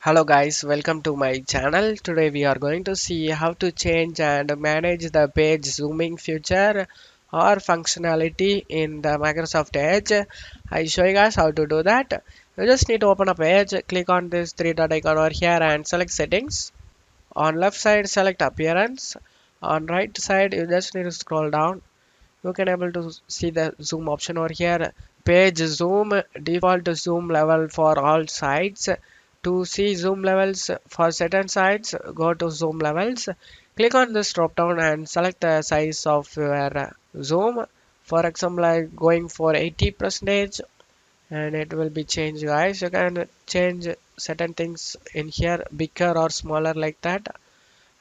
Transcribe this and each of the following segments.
Hello guys, welcome to my channel. Today we are going to see how to change and manage the page zooming feature or functionality in the Microsoft Edge. I show you guys how to do that. You just need to open a page, click on this three dot icon over here and select settings. On left side select appearance. On right side you just need to scroll down. You can able to see the zoom option over here. Page zoom, default zoom level for all sites. To see zoom levels for certain sites, go to zoom levels. Click on this drop down and select the size of your zoom. For example, like going for 80% and it will be changed, guys. You can change certain things in here, bigger or smaller like that.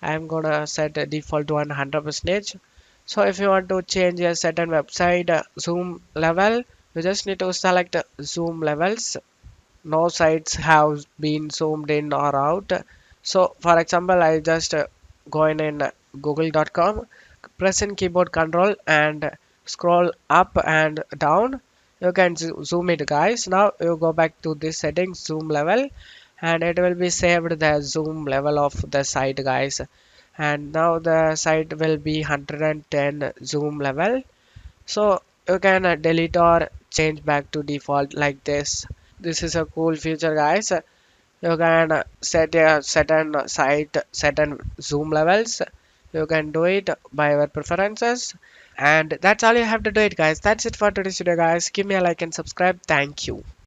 I'm gonna set a default to 100%. So if you want to change a certain website zoom level, you just need to select zoom levels. No sites have been zoomed in or out. So for example, I just go in google.com, press in keyboard control and scroll up and down. You can zoom it, guys. Now you go back to this settings zoom level and it will be saved the zoom level of the site, guys. And now the site will be 110 zoom level. So you can delete or change back to default like this. This is a cool feature, guys. You can set a certain site certain zoom levels. You can do it by your preferences, and that's all you have to do it, guys. That's it for today's video, guys. Give me a like and subscribe. Thank you.